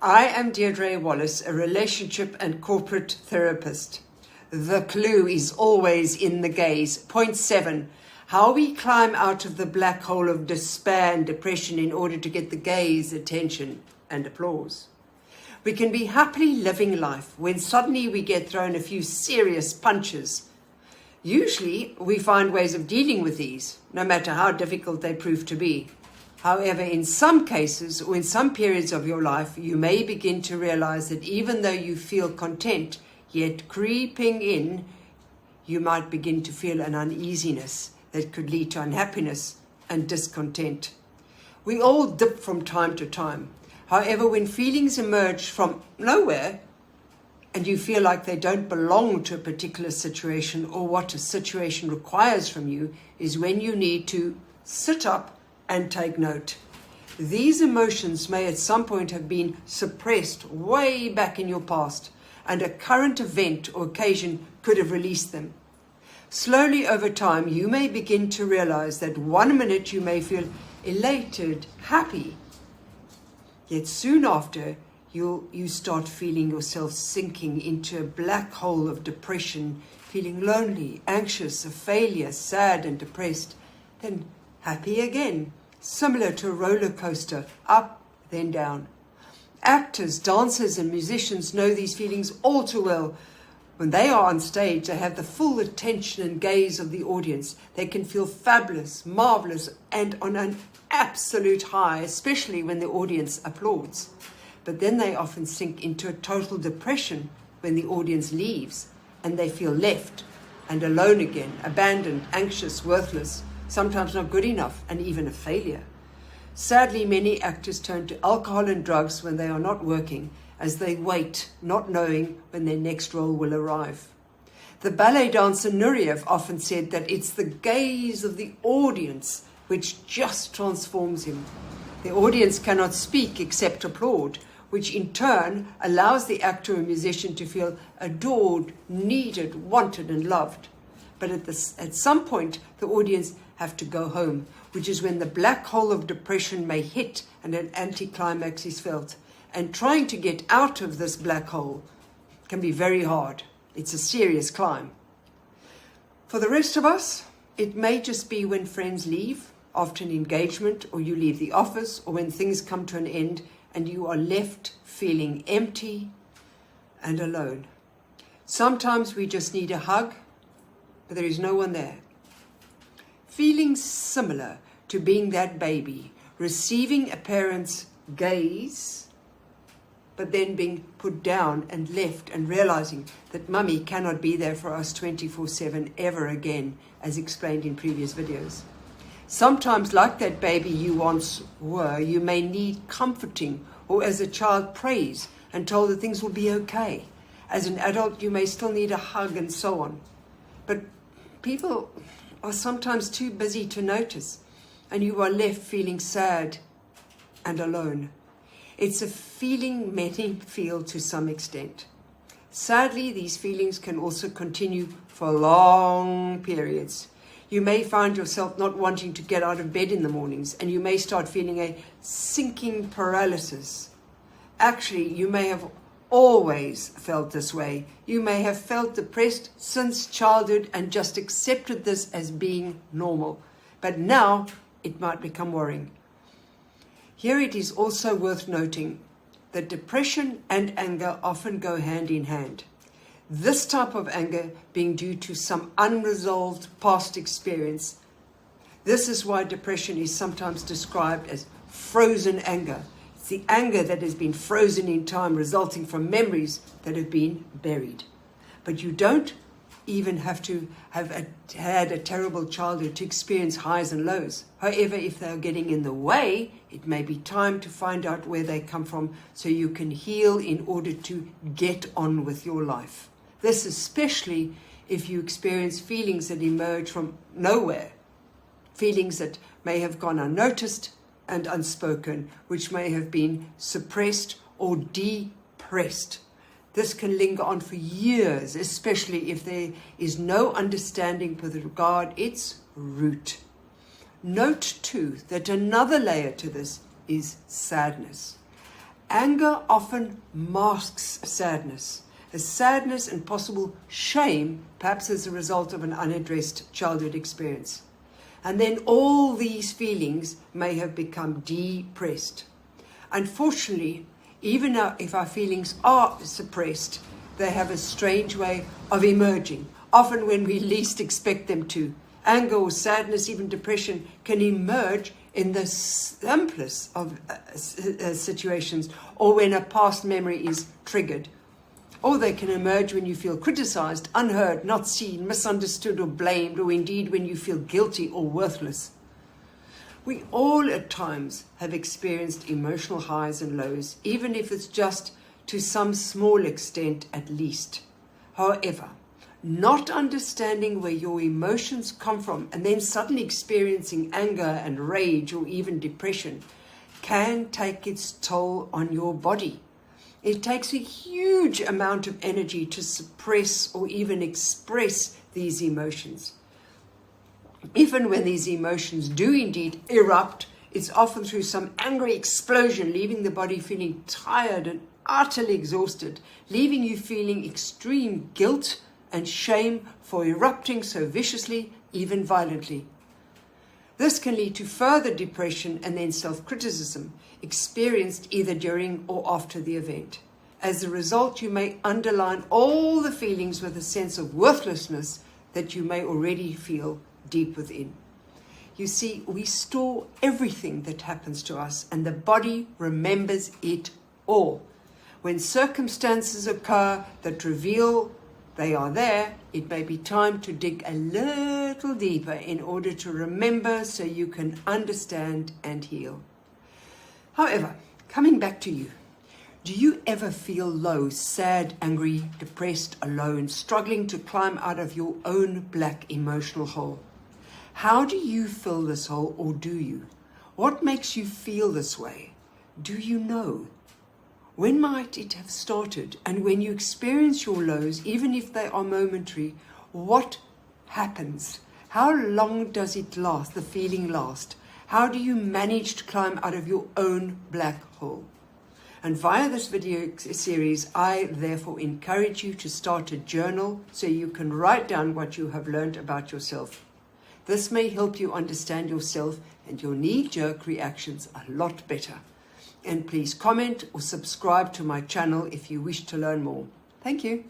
I am Deidré Wallace, a relationship and corporate therapist. The clue is always in the gaze. Point 7, how we climb out of the black hole of despair and depression in order to get the gaze, attention, and applause. We can be happily living life when suddenly we get thrown a few serious punches. Usually, we find ways of dealing with these, no matter how difficult they prove to be. However, in some cases or in some periods of your life, you may begin to realize that even though you feel content, yet creeping in, you might begin to feel an uneasiness that could lead to unhappiness and discontent. We all dip from time to time. However, when feelings emerge from nowhere and you feel like they don't belong to a particular situation or what a situation requires from you, is when you need to sit up and take note. These emotions may at some point have been suppressed way back in your past, and a current event or occasion could have released them. Slowly over time, you may begin to realize that 1 minute you may feel elated, happy, yet soon after you start feeling yourself sinking into a black hole of depression, feeling lonely, anxious, a failure, sad and depressed, then happy again, similar to a roller coaster, up, then down. Actors, dancers and musicians know these feelings all too well. When they are on stage, they have the full attention and gaze of the audience. They can feel fabulous, marvelous, and on an absolute high, especially when the audience applauds. But then they often sink into a total depression when the audience leaves, and they feel left and alone again, abandoned, anxious, worthless, sometimes not good enough, and even a failure. Sadly, many actors turn to alcohol and drugs when they are not working, as they wait, not knowing when their next role will arrive. The ballet dancer Nureyev often said that it's the gaze of the audience which just transforms him. The audience cannot speak except applaud, which in turn allows the actor or musician to feel adored, needed, wanted, and loved. But at some point, the audience have to go home, which is when the black hole of depression may hit and an anticlimax is felt. And trying to get out of this black hole can be very hard. It's a serious climb. For the rest of us, it may just be when friends leave after an engagement, or you leave the office, or when things come to an end and you are left feeling empty and alone. Sometimes we just need a hug, but there is no one there. Feeling similar to being that baby, receiving a parent's gaze, but then being put down and left and realizing that mummy cannot be there for us 24/7 ever again, as explained in previous videos. Sometimes, like that baby you once were, you may need comforting, or as a child praise and told that things will be okay. As an adult, you may still need a hug and so on. But people are sometimes too busy to notice, and you are left feeling sad and alone. It's a feeling many feel to some extent. Sadly, these feelings can also continue for long periods. You may find yourself not wanting to get out of bed in the mornings, and you may start feeling a sinking paralysis. Actually, you may have always felt this way. You may have felt depressed since childhood and just accepted this as being normal. But now it might become worrying. Here it is also worth noting that depression and anger often go hand in hand. This type of anger being due to some unresolved past experience. This is why depression is sometimes described as frozen anger. It's the anger that has been frozen in time, resulting from memories that have been buried. But you don't even have to have had a terrible childhood to experience highs and lows. However, if they are getting in the way, it may be time to find out where they come from so you can heal in order to get on with your life. This especially if you experience feelings that emerge from nowhere, feelings that may have gone unnoticed and unspoken, which may have been suppressed or depressed. This can linger on for years, especially if there is no understanding with regard its root. Note too that another layer to this is sadness. Anger often masks sadness, as sadness and possible shame, perhaps as a result of an unaddressed childhood experience. And then all these feelings may have become depressed. Unfortunately, even if our feelings are suppressed, they have a strange way of emerging, often when we least expect them to. Anger or sadness, even depression, can emerge in the simplest of situations, or when a past memory is triggered. Or they can emerge when you feel criticized, unheard, not seen, misunderstood or blamed, or indeed when you feel guilty or worthless. We all at times have experienced emotional highs and lows, even if it's just to some small extent at least. However, not understanding where your emotions come from and then suddenly experiencing anger and rage or even depression can take its toll on your body. It takes a huge amount of energy to suppress or even express these emotions. Even when these emotions do indeed erupt, it's often through some angry explosion, leaving the body feeling tired and utterly exhausted, leaving you feeling extreme guilt and shame for erupting so viciously, even violently. This can lead to further depression and then self-criticism, experienced either during or after the event. As a result, you may underline all the feelings with a sense of worthlessness that you may already feel deep within. You see, we store everything that happens to us, and the body remembers it all. When circumstances occur that reveal they are there, it may be time to dig a little deeper in order to remember so you can understand and heal. However, coming back to you, do you ever feel low, sad, angry, depressed, alone, struggling to climb out of your own black emotional hole? How do you fill this hole, or do you? What makes you feel this way? Do you know? When might it have started? And when you experience your lows, even if they are momentary, what happens? How long does it last, the feeling last? How do you manage to climb out of your own black hole? And via this video series, I therefore encourage you to start a journal so you can write down what you have learned about yourself. This may help you understand yourself and your knee-jerk reactions a lot better. And please comment or subscribe to my channel if you wish to learn more. Thank you.